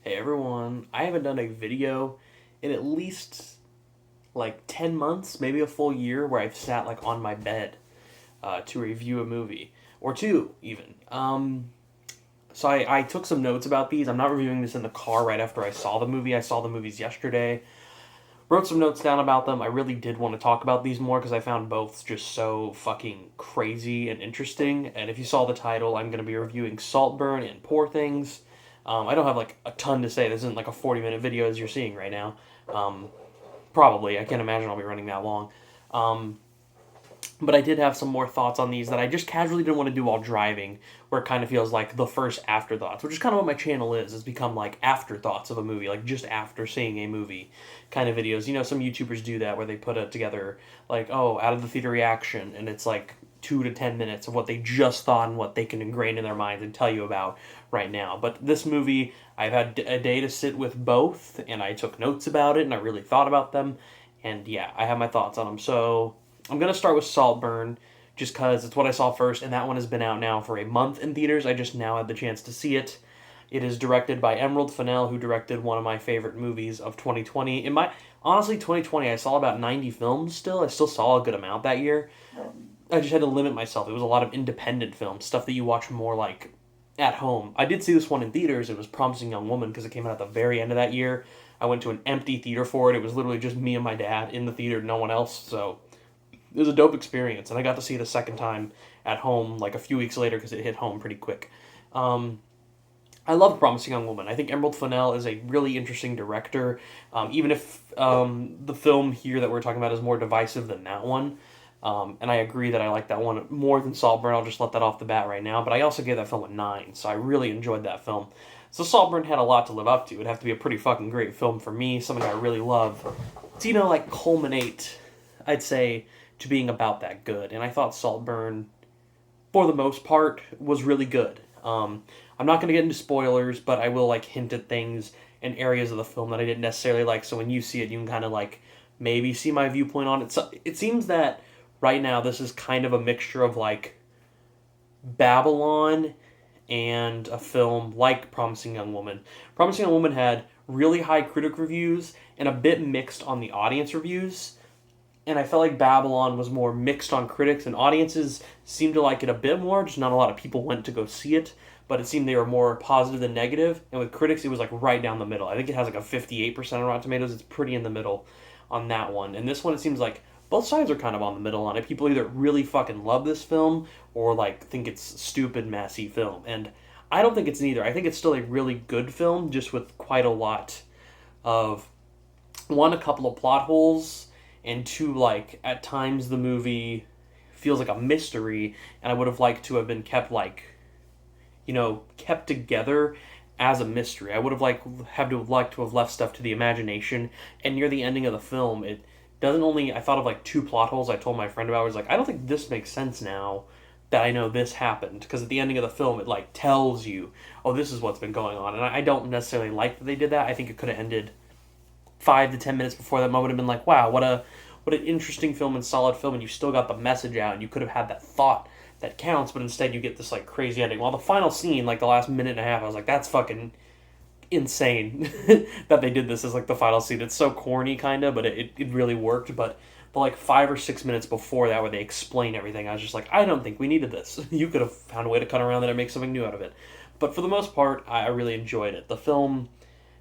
Hey everyone, I haven't done a video in at least like 10 months, maybe a full year, where I've sat like on my bed to review a movie, or two even. So I took some notes about these. I'm not reviewing this in the car right after I saw the movie. I saw the movies yesterday. Wrote some notes down about them. I really did want to talk about these more because I found both just so fucking crazy and interesting. And if you saw the title, I'm going to be reviewing Saltburn and Poor Things. I don't have like a ton to say. This isn't like a 40-minute video as you're seeing right now. Um, Probably. I can't imagine I'll be running that long. Um, but I did have some more thoughts on these that I just casually didn't want to do while driving, where it kind of feels like the first afterthoughts, which is kind of what my channel is. It's become like afterthoughts of a movie, like just after seeing a movie kind of videos. You know, some YouTubers do that where they put it together like, oh, out of the theater reaction, and it's like 2 to 10 minutes of what they just thought and what they can ingrain in their minds and tell you about right now. But this movie, I've had a day to sit with both, and I took notes about it, and I really thought about them, and yeah, I have my thoughts on them. So I'm gonna start with Saltburn, just because it's what I saw first, and that one has been out now for a month in theaters. I just now had the chance to see it. It is directed by Emerald Fennell, who directed one of my favorite movies of 2020. In my honestly, 2020, I saw about 90 films. Still, I still saw a good amount that year. I just had to limit myself. It was a lot of independent films, stuff that you watch more like at home. I did see this one in theaters. It was Promising Young Woman because it came out at the very end of that year. I went to an empty theater for it. It was literally just me and my dad in the theater, no one else. So it was a dope experience, and I got to see it a second time at home like a few weeks later because it hit home pretty quick. Um, I love Promising Young Woman. I think Emerald Fennell is a really interesting director, even if the film here that we're talking about is more divisive than that one. And I agree that I like that one more than Saltburn. I'll just let that off the bat right now. But I also gave that film a 9, so I really enjoyed that film. So Saltburn had a lot to live up to. It'd have to be a pretty fucking great film for me, something I really love. To, like, culminate, I'd say, to being about that good. And I thought Saltburn, for the most part, was really good. I'm not going to get into spoilers, but I will, like, hint at things and areas of the film that I didn't necessarily like. So when you see it, you can kind of, like, maybe see my viewpoint on it. So it seems that right now this is kind of a mixture of, like, Babylon and a film like Promising Young Woman. Promising Young Woman had really high critic reviews and a bit mixed on the audience reviews. And I felt like Babylon was more mixed on critics, and audiences seemed to like it a bit more. Just not a lot of people went to go see it, but it seemed they were more positive than negative. And with critics, it was like right down the middle. I think it has like a 58% on Rotten Tomatoes. It's pretty in the middle on that one. And this one, it seems like both sides are kind of on the middle on it. People either really fucking love this film or like think it's stupid, messy film. And I don't think it's neither. I think it's still a really good film, just with quite a lot of one, a couple of plot holes, and two, like, at times the movie feels like a mystery, and I would have liked to have been kept, like, kept together as a mystery. I would have liked to have left stuff to the imagination, and near the ending of the film, it doesn't only, I thought of, like, two plot holes I told my friend about. I was like, I don't think this makes sense now that I know this happened, because at the ending of the film, it, like, tells you, oh, this is what's been going on, and I don't necessarily like that they did that. I think it could have ended 5 to 10 minutes before that moment have been like, wow, what an interesting film and solid film, and you still got the message out, and you could have had that thought that counts, but instead you get this like crazy ending. While the final scene, like the last minute and a half, I was like, that's fucking insane that they did this as like the final scene. It's so corny kind of, but it really worked. But the like 5 or 6 minutes before that where they explain everything, I was just like, I don't think we needed this. You could have found a way to cut around that and make something new out of it. But for the most part, I really enjoyed it. The film,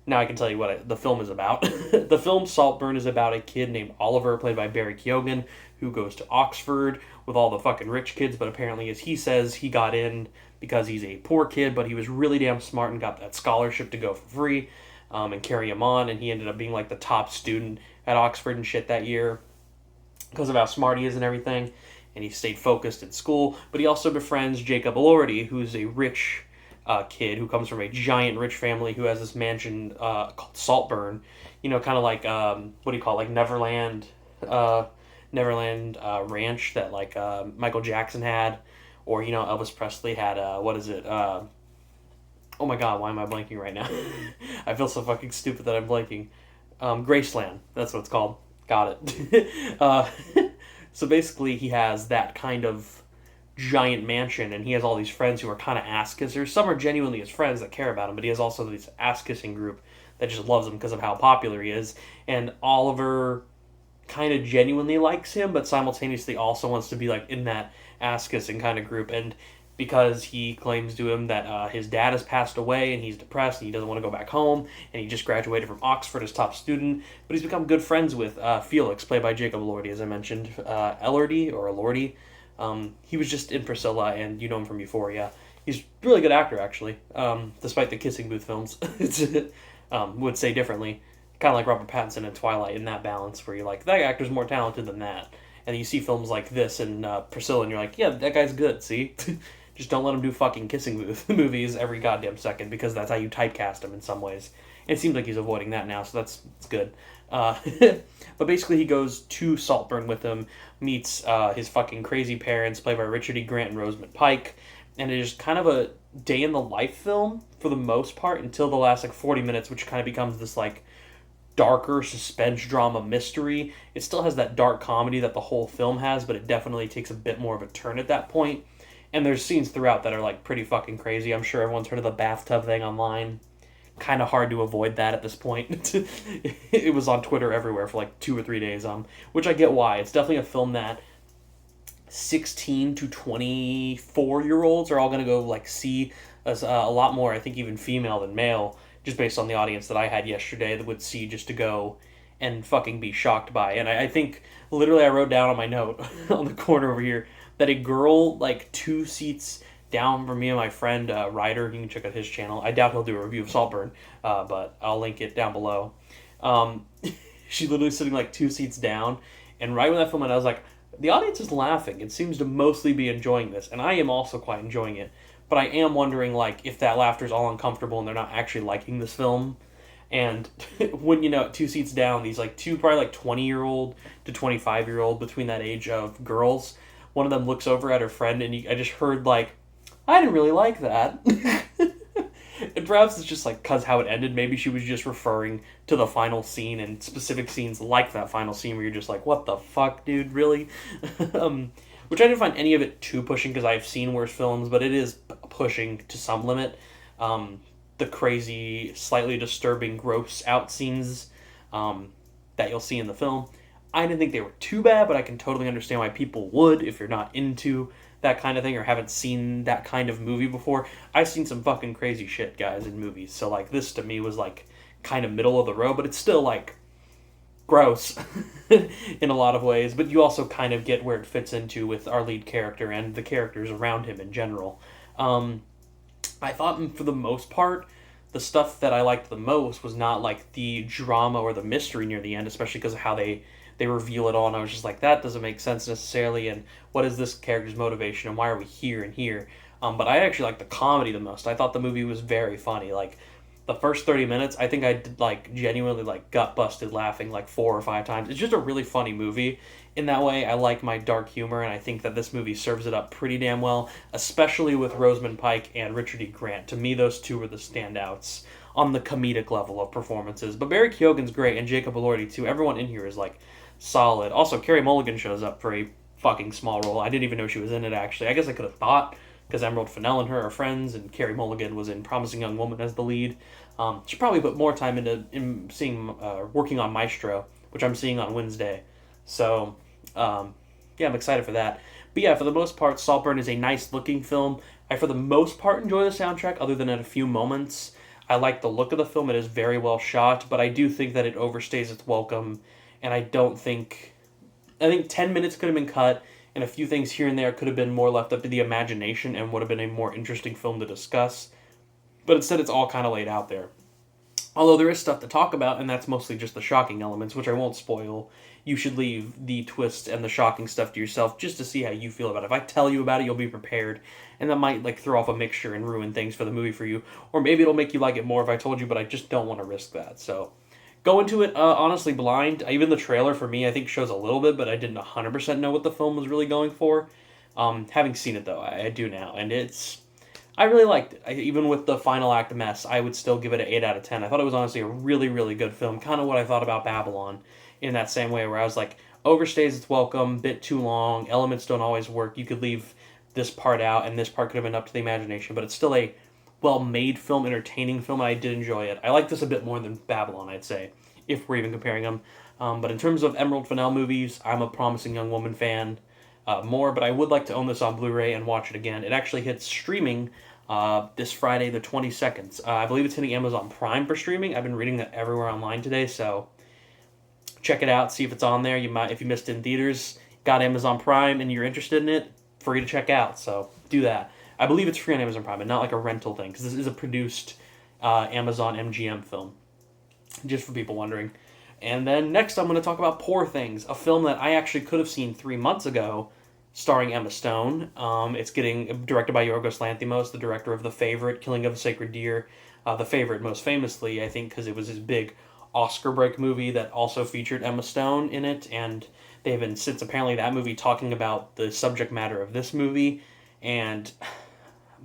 now I can tell you what the film is about. The film Saltburn is about a kid named Oliver, played by Barry Keoghan, who goes to Oxford with all the fucking rich kids, but apparently, as he says, he got in because he's a poor kid, but he was really damn smart and got that scholarship to go for free, and carry him on, and he ended up being like the top student at Oxford and shit that year because of how smart he is and everything, and he stayed focused in school. But he also befriends Jacob Elordi, who's a rich kid who comes from a giant rich family who has this mansion called Saltburn, kind of like what do you call it? Like Neverland Ranch that like Michael Jackson had, or Elvis Presley had. What is it? Oh my God, why am I blanking right now? I feel so fucking stupid that I'm blanking. Graceland, that's what it's called. Got it. So basically, he has that kind of giant mansion, and he has all these friends who are kind of ass kissers. Some are genuinely his friends that care about him, but he has also this ass kissing group that just loves him because of how popular he is. And Oliver kind of genuinely likes him, but simultaneously also wants to be like in that ass kissing kind of group. And because he claims to him that his dad has passed away and he's depressed and he doesn't want to go back home, and he just graduated from Oxford as top student, but he's become good friends with Felix, played by Jacob Elordi, as I mentioned, Elordi or Elordi. He was just in Priscilla, and you know him from Euphoria. He's a really good actor, actually, despite the kissing booth films. Would say differently. Kind of like Robert Pattinson in Twilight, in that balance where you're like, that actor's more talented than that. And you see films like this and Priscilla, and you're like, yeah, that guy's good, see? Just don't let him do fucking kissing booth movies every goddamn second, because that's how you typecast him in some ways. It seems like he's avoiding that now, so that's good. But basically he goes to Saltburn with him, meets his fucking crazy parents, played by Richard E. Grant and Rosamund Pike, and it is kind of a day in the life film for the most part until the last 40 minutes, which kind of becomes this darker suspense drama mystery. It still has that dark comedy that the whole film has, but it definitely takes a bit more of a turn at that point. And there's scenes throughout that are pretty fucking crazy. I'm sure everyone's heard of the bathtub thing online. Kind of hard to avoid that at this point. It was on Twitter everywhere for 2 or 3 days, which I get why. It's definitely a film that 16 to 24-year-olds are all going to go see, as a lot more, I think, even female than male, just based on the audience that I had yesterday, that would see just to go and fucking be shocked by. And I think, literally, I wrote down on my note on the corner over here that a girl 2 seats down from me and my friend Ryder, you can check out his channel. I doubt he'll do a review of Saltburn, but I'll link it down below. She's literally sitting 2 seats down, and right when that film ended, I was like, the audience is laughing. It seems to mostly be enjoying this, and I am also quite enjoying it. But I am wondering if that laughter is all uncomfortable and they're not actually liking this film. And when 2 seats down, these two probably 20-year-old to 25-year-old, between that age of girls, one of them looks over at her friend, and I just heard I didn't really like that. And perhaps it's just cause how it ended. Maybe she was just referring to the final scene and specific scenes like that final scene where you're just what the fuck, dude, really? Which I didn't find any of it too pushing, because I've seen worse films, but it is pushing to some limit. The crazy, slightly disturbing, gross out scenes that you'll see in the film, I didn't think they were too bad, but I can totally understand why people would if you're not into that kind of thing or haven't seen that kind of movie before. I've seen some fucking crazy shit, guys, in movies. So this to me was kind of middle of the road, but it's still gross in a lot of ways. But you also kind of get where it fits into with our lead character and the characters around him in general. I thought for the most part, the stuff that I liked the most was not the drama or the mystery near the end, especially because of how they reveal it all, and I was just that doesn't make sense necessarily, and what is this character's motivation, and why are we here and here? But I actually liked the comedy the most. I thought the movie was very funny. The first 30 minutes, I think I did genuinely gut busted laughing 4 or 5 times. It's just a really funny movie. In that way, I like my dark humor, and I think that this movie serves it up pretty damn well, especially with Rosamund Pike and Richard E. Grant. To me, those two were the standouts on the comedic level of performances. But Barry Keoghan's great, and Jacob Elordi too. Everyone in here is solid. Also, Carey Mulligan shows up for a fucking small role. I didn't even know she was in it, actually. I guess I could have thought, because Emerald Fennell and her are friends, and Carey Mulligan was in Promising Young Woman as the lead. She probably put more time into seeing working on Maestro, which I'm seeing on Wednesday. So, yeah, I'm excited for that. But yeah, for the most part, Saltburn is a nice-looking film. I, for the most part, enjoy the soundtrack, other than at a few moments. I like the look of the film. It is very well shot, but I do think that it overstays its welcome. And I think 10 minutes could have been cut, and a few things here and there could have been more left up to the imagination and would have been a more interesting film to discuss. But instead, it's all kind of laid out there. Although there is stuff to talk about, and that's mostly just the shocking elements, which I won't spoil. You should leave the twist and the shocking stuff to yourself just to see how you feel about it. If I tell you about it, you'll be prepared, and that might throw off a mixture and ruin things for the movie for you. Or maybe it'll make you like it more if I told you, but I just don't want to risk that, so go into it honestly blind. Even the trailer for me, I think, shows a little bit, but I didn't 100% know what the film was really going for. Having seen it, though, I do now, and I really liked it. Even with the final act mess, I would still give it an 8 out of 10. I thought it was honestly a really, really good film, kind of what I thought about Babylon in that same way, where I was overstays its welcome, bit too long, elements don't always work. You could leave this part out, and this part could have been up to the imagination, but it's still a well-made film, entertaining film, and I did enjoy it. I like this a bit more than Babylon, I'd say, if we're even comparing them. But in terms of Emerald Fennell movies, I'm a Promising Young Woman fan more, but I would like to own this on Blu-ray and watch it again. It actually hits streaming this Friday, the 22nd. I believe it's hitting Amazon Prime for streaming. I've been reading that everywhere online today, so check it out, see if it's on there. You might, if you missed it in theaters, got Amazon Prime and you're interested in it, free to check out. So do that. I believe it's free on Amazon Prime, and not like a rental thing, because this is a produced Amazon MGM film. Just for people wondering. And then next, I'm going to talk about Poor Things, a film that I actually could have seen 3 months ago, starring Emma Stone. It's getting directed by Yorgos Lanthimos, the director of The Favorite, Killing of a Sacred Deer. The Favorite, most famously, I think, because it was his big Oscar break movie that also featured Emma Stone in it, and they've been, since apparently that movie, talking about the subject matter of this movie, and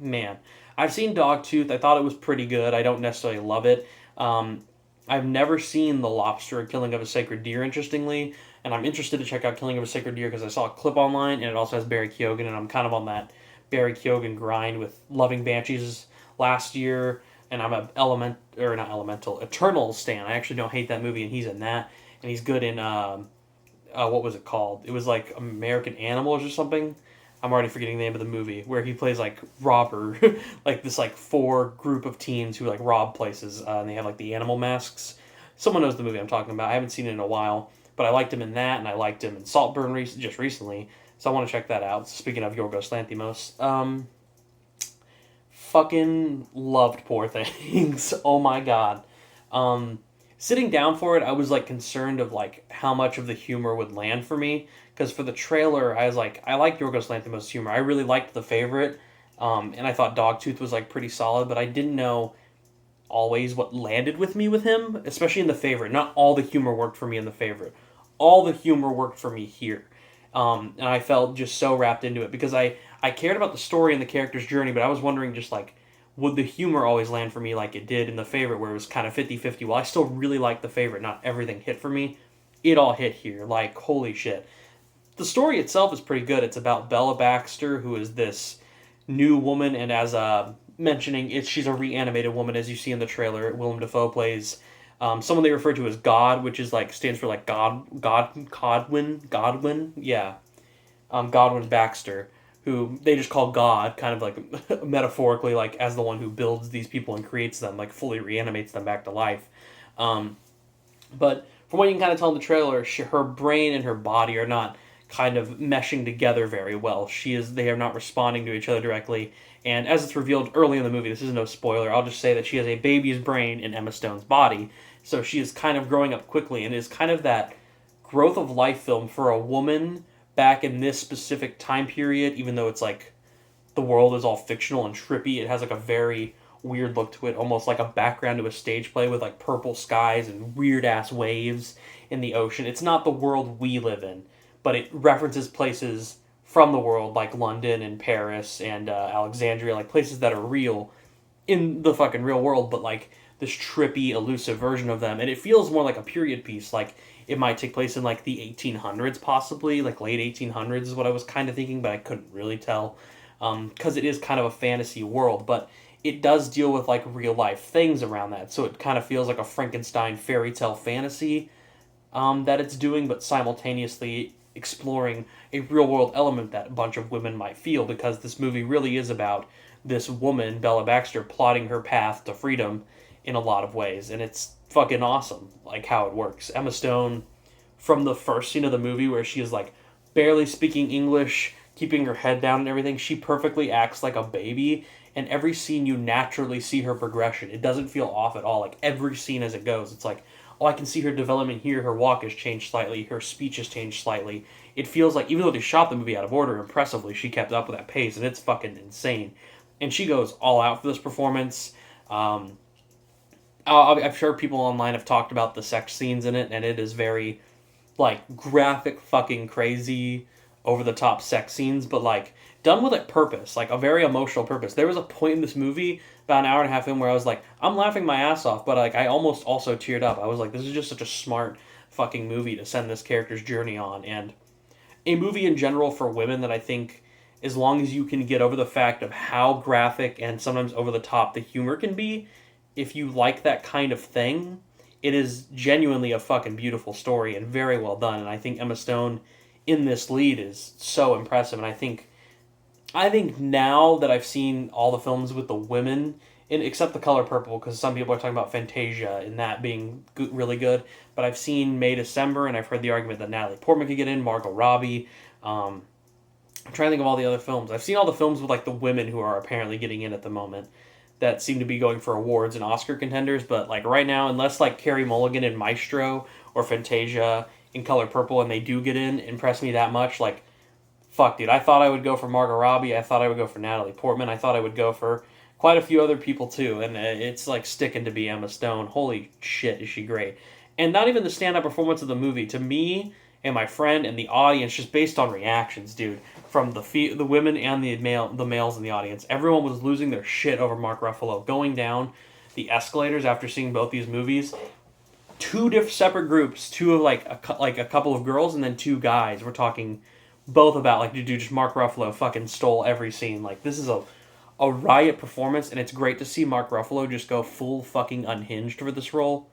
man, I've seen Dogtooth. I thought it was pretty good. I don't necessarily love it. I've never seen The Lobster, Killing of a Sacred Deer, interestingly, and I'm interested to check out Killing of a Sacred Deer because I saw a clip online, and it also has Barry Keoghan, and I'm kind of on that Barry Keoghan grind with Loving Banshees last year, and I'm a Eternal stan. I actually don't hate that movie, and he's in that, and he's good in what was it called? It was like American Animals or something. I'm already forgetting the name of the movie, where he plays like robber, like this like four group of teens who like rob places, and they have like the animal masks. Someone knows the movie I'm talking about. I haven't seen it in a while, but I liked him in that, and I liked him in Saltburn just recently, so I want to check that out. Speaking of Yorgos Lanthimos, fucking loved Poor Things. Oh my god. Sitting down for it, I was like concerned of like how much of the humor would land for me, because for the trailer, I was like, I like Yorgos Lanthimos' humor. I really liked The Favorite, and I thought Dogtooth was like pretty solid, but I didn't know always what landed with me with him, especially in The Favorite. Not all the humor worked for me in The Favorite. All the humor worked for me here, and I felt just so wrapped into it because I cared about the story and the character's journey, but I was wondering just like, would the humor always land for me like it did in The Favorite, where it was kind of 50-50? Well, I still really liked The Favorite. Not everything hit for me. It all hit here. Like, holy shit. The story itself is pretty good. It's about Bella Baxter, who is this new woman, and as mentioning, she's a reanimated woman, as you see in the trailer. Willem Dafoe plays someone they refer to as God, which is like stands for like Godwin, yeah, Godwin Baxter, who they just call God, kind of like metaphorically, like as the one who builds these people and creates them, like fully reanimates them back to life. But from what you can kind of tell in the trailer, her brain and her body are not kind of meshing together very well. They are not responding to each other directly. And as it's revealed early in the movie, this is no spoiler, I'll just say that she has a baby's brain in Emma Stone's body. So she is kind of growing up quickly and is kind of that growth of life film for a woman back in this specific time period, even though it's like the world is all fictional and trippy. It has like a very weird look to it, almost like a background to a stage play with like purple skies and weird ass waves in the ocean. It's not the world we live in, but it references places from the world like London and Paris and Alexandria, like places that are real in the fucking real world, but like this trippy, elusive version of them. And it feels more like a period piece, like it might take place in like the 1800s, possibly like late 1800s is what I was kind of thinking, but I couldn't really tell because it is kind of a fantasy world, but it does deal with like real life things around that, so it kind of feels like a Frankenstein fairy tale fantasy that it's doing, but simultaneously exploring a real world element that a bunch of women might feel, because this movie really is about this woman, Bella Baxter, plotting her path to freedom in a lot of ways, and it's fucking awesome, like how it works. Emma Stone, from the first scene of the movie where she is like barely speaking English, keeping her head down and everything, she perfectly acts like a baby, and every scene you naturally see her progression. It doesn't feel off at all, like every scene as it goes. It's like, oh, I can see her development here, her walk has changed slightly, her speech has changed slightly. It feels like, even though they shot the movie out of order, impressively, she kept up with that pace, and it's fucking insane. And she goes all out for this performance. I'm sure people online have talked about the sex scenes in it, and it is very, like, graphic, fucking crazy, over-the-top sex scenes, but, like, done with a purpose, like, a very emotional purpose. There was a point in this movie, about an hour and a half in, where I was like, I'm laughing my ass off, but, like, I almost also teared up. I was like, this is just such a smart fucking movie to send this character's journey on, and a movie in general for women that I think as long as you can get over the fact of how graphic and sometimes over the top the humor can be. If you like that kind of thing, it is genuinely a fucking beautiful story and very well done. And I think Emma Stone in this lead is so impressive. And I think now that I've seen all the films with the women, except The Color Purple, because some people are talking about Fantasia and that being really good. But I've seen May December, and I've heard the argument that Natalie Portman could get in, Margot Robbie. I'm trying to think of all the other films. I've seen all the films with like the women who are apparently getting in at the moment that seem to be going for awards and Oscar contenders. But like right now, unless like Carey Mulligan in Maestro or Fantasia in Color Purple and they do get in, impress me that much, like fuck, dude. I thought I would go for Margot Robbie. I thought I would go for Natalie Portman. I thought I would go for quite a few other people too. And it's like sticking to be Emma Stone. Holy shit, is she great. And not even the stand-up performance of the movie. To me and my friend and the audience, just based on reactions, dude, from the women and the males in the audience, everyone was losing their shit over Mark Ruffalo going down the escalators after seeing both these movies. Two separate groups, two of like a couple of girls and then two guys. We're talking both about like, dude, just Mark Ruffalo fucking stole every scene. Like this is a riot performance, and it's great to see Mark Ruffalo just go full fucking unhinged for this role.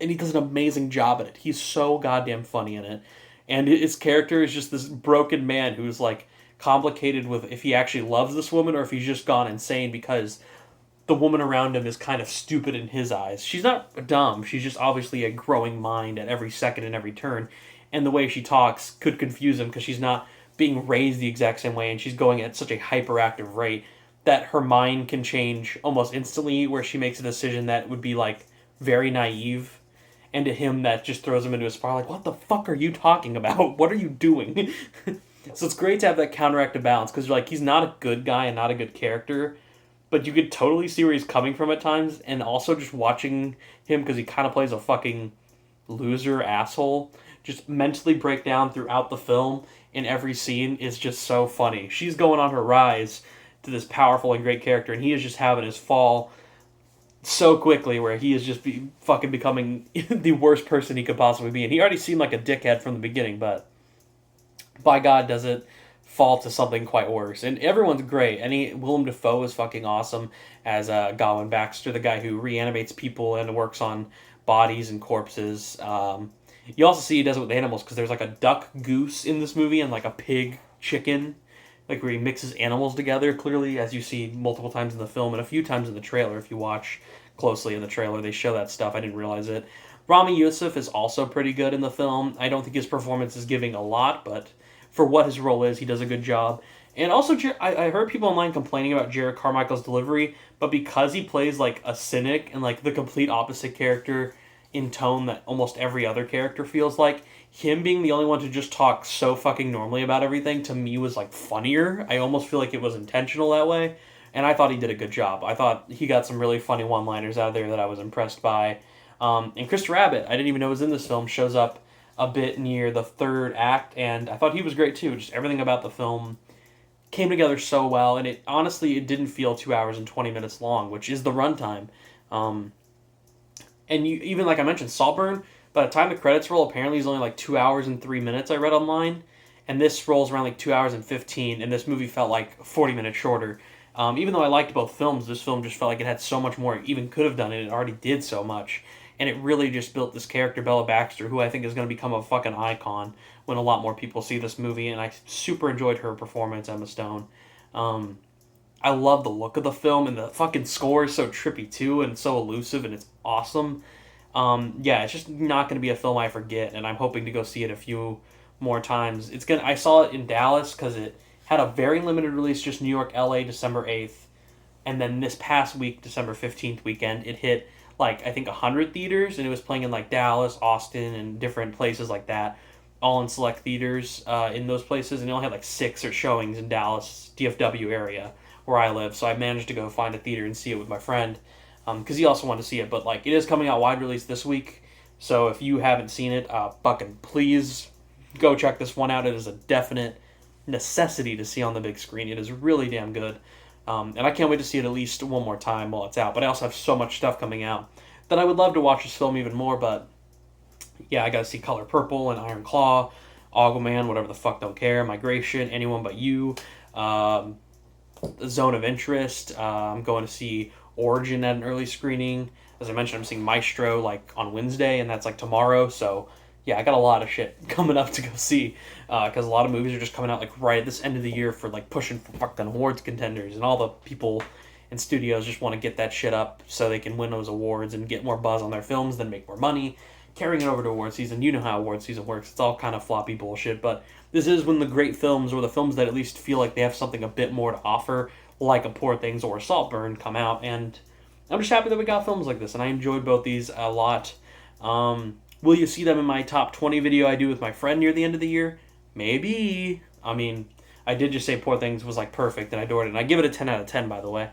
And he does an amazing job at it. He's so goddamn funny in it. And his character is just this broken man who's like complicated with if he actually loves this woman or if he's just gone insane because the woman around him is kind of stupid in his eyes. She's not dumb. She's just obviously a growing mind at every second and every turn. And the way she talks could confuse him because she's not being raised the exact same way and she's going at such a hyperactive rate that her mind can change almost instantly where she makes a decision that would be like very naive. And to him, that just throws him into a spiral. Like, what the fuck are you talking about? What are you doing? So it's great to have that counteractive balance. Because like, he's not a good guy and not a good character. But you could totally see where he's coming from at times. And also just watching him, because he kind of plays a fucking loser asshole, just mentally break down throughout the film in every scene is just so funny. She's going on her rise to this powerful and great character. And he is just having his fall so quickly where he is just fucking becoming the worst person he could possibly be. And he already seemed like a dickhead from the beginning, but by God does it fall to something quite worse. And everyone's great. Willem Dafoe is fucking awesome as Gowan Baxter, the guy who reanimates people and works on bodies and corpses. You also see he does it with animals because there's like a duck goose in this movie and like a pig chicken, like where he mixes animals together. Clearly, as you see multiple times in the film and a few times in the trailer, if you watch closely in the trailer, they show that stuff. I didn't realize it. Rami Youssef is also pretty good in the film. I don't think his performance is giving a lot, but for what his role is, he does a good job. And also, I heard people online complaining about Jared Carmichael's delivery, but because he plays like a cynic and like the complete opposite character in tone that almost every other character feels like, him being the only one to just talk so fucking normally about everything to me was like funnier. I almost feel like it was intentional that way. And I thought he did a good job. I thought he got some really funny one-liners out of there that I was impressed by. And Chris Rabbitt, I didn't even know was in this film, shows up a bit near the third act, and I thought he was great too. Just everything about the film came together so well, and it didn't feel 2 hours and 20 minutes long, which is the runtime. And you, even like I mentioned, Saltburn, by the time the credits roll, apparently is only like 2 hours and 3 minutes, I read online. And this rolls around like 2 hours and 15, and this movie felt like 40 minutes shorter. Even though I liked both films, this film just felt like it had so much more it even could have done, and it already did so much. And it really just built this character, Bella Baxter, who I think is going to become a fucking icon when a lot more people see this movie, and I super enjoyed her performance, Emma Stone. I love the look of the film, and the fucking score is so trippy too, and so elusive, and it's awesome. Yeah, it's just not going to be a film I forget, and I'm hoping to go see it a few more times. I saw it in Dallas because it had a very limited release, just New York, LA, December 8th, and then this past week, December 15th weekend, it hit like I think 100 theaters, and it was playing in like Dallas, Austin, and different places like that, all in select theaters in those places, and it only had like 6 or showings in Dallas, DFW area where I live, so I managed to go find a theater and see it with my friend, because he also wanted to see it, but like it is coming out wide release this week, so if you haven't seen it, fucking please go check this one out. It is a definite necessity to see on the big screen. It is really damn good. And I can't wait to see it at least one more time while it's out. But I also have so much stuff coming out that I would love to watch this film even more. But yeah, I got to see Color Purple and Iron Claw, Aquaman, Whatever the Fuck Don't Care, Migration, Anyone But You, Zone of Interest. I'm going to see Origin at an early screening. As I mentioned, I'm seeing Maestro like on Wednesday, and that's like tomorrow. So yeah, I got a lot of shit coming up to go see because a lot of movies are just coming out like right at this end of the year for like pushing for fucking awards contenders, and all the people in studios just want to get that shit up so they can win those awards and get more buzz on their films, then make more money. Carrying it over to award season, you know how award season works. It's all kind of floppy bullshit, but this is when the great films, or the films that at least feel like they have something a bit more to offer, like a Poor Things or a Saltburn, come out, and I'm just happy that we got films like this, and I enjoyed both these a lot. Will you see them in my top 20 video I do with my friend near the end of the year? Maybe. I mean, I did just say Poor Things was like perfect, and I adored it, and I give it a 10 out of 10, by the way.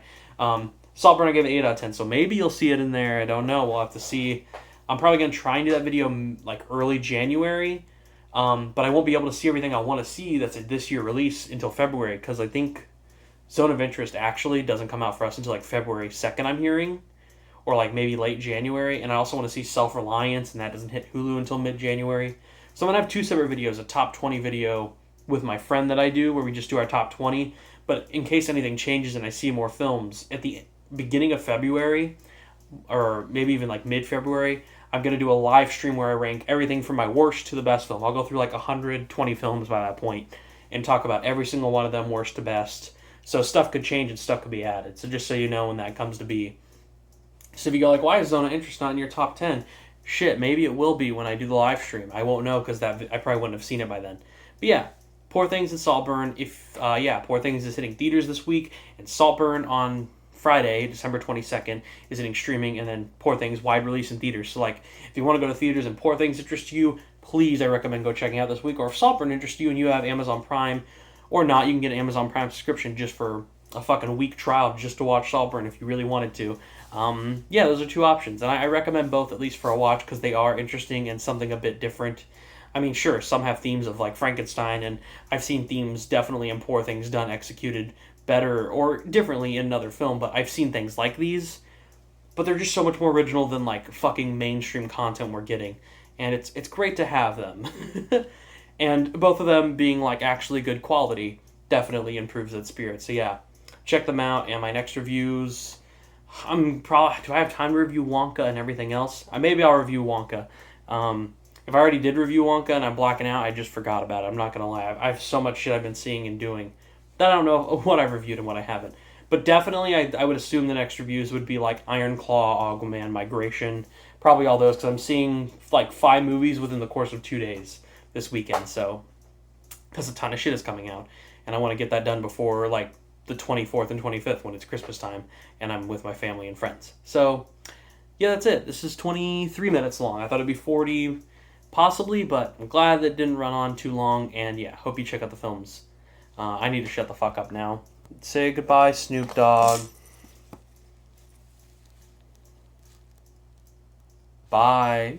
Saltburn, I gave it 8 out of 10, so maybe you'll see it in there. I don't know. We'll have to see. I'm probably going to try and do that video like early January, but I won't be able to see everything I want to see that's a this year release until February, because I think Zone of Interest actually doesn't come out for us until like February 2nd, I'm hearing, or like maybe late January, and I also want to see Self-Reliance, and that doesn't hit Hulu until mid-January. So I'm going to have two separate videos, a top 20 video with my friend that I do, where we just do our top 20, but in case anything changes and I see more films, at the beginning of February, or maybe even like mid-February, I'm going to do a live stream where I rank everything from my worst to the best film. I'll go through like 120 films by that point and talk about every single one of them, worst to best. So stuff could change and stuff could be added. So just so you know when that comes to be. So if you go like, why is Zone of Interest not in your top 10? Shit, maybe it will be when I do the live stream. I won't know because I probably wouldn't have seen it by then. But yeah, Poor Things and Saltburn. Poor Things is hitting theaters this week, and Saltburn on Friday, December 22nd, is hitting streaming, and then Poor Things wide release in theaters. So like, if you want to go to theaters and Poor Things interests you, please, I recommend go checking out this week. Or if Saltburn interests you and you have Amazon Prime or not, you can get an Amazon Prime subscription just for a fucking week trial just to watch Saltburn if you really wanted to. Yeah, those are two options, and I recommend both at least for a watch because they are interesting and something a bit different. I mean, sure, some have themes of like Frankenstein, and I've seen themes definitely in Poor Things done, executed better or differently in another film, but I've seen things like these, but they're just so much more original than like fucking mainstream content we're getting, and it's great to have them. And both of them being like actually good quality definitely improves its spirit. So yeah, check them out. And my next reviews, do I have time to review Wonka and everything else? Maybe I'll review Wonka. If I already did review Wonka and I'm blacking out, I just forgot about it. I'm not gonna lie. I have so much shit I've been seeing and doing that I don't know what I've reviewed and what I haven't. But definitely, I would assume the next reviews would be like Iron Claw, Aquaman, Migration, probably all those, because I'm seeing like 5 movies within the course of 2 days this weekend. So, because a ton of shit is coming out, and I want to get that done before like the 24th and 25th when it's Christmas time, and I'm with my family and friends. So, yeah, that's it. This is 23 minutes long. I thought it'd be 40, possibly, but I'm glad that it didn't run on too long. And yeah, hope you check out the films. I need to shut the fuck up now. Say goodbye, Snoop Dogg. Bye.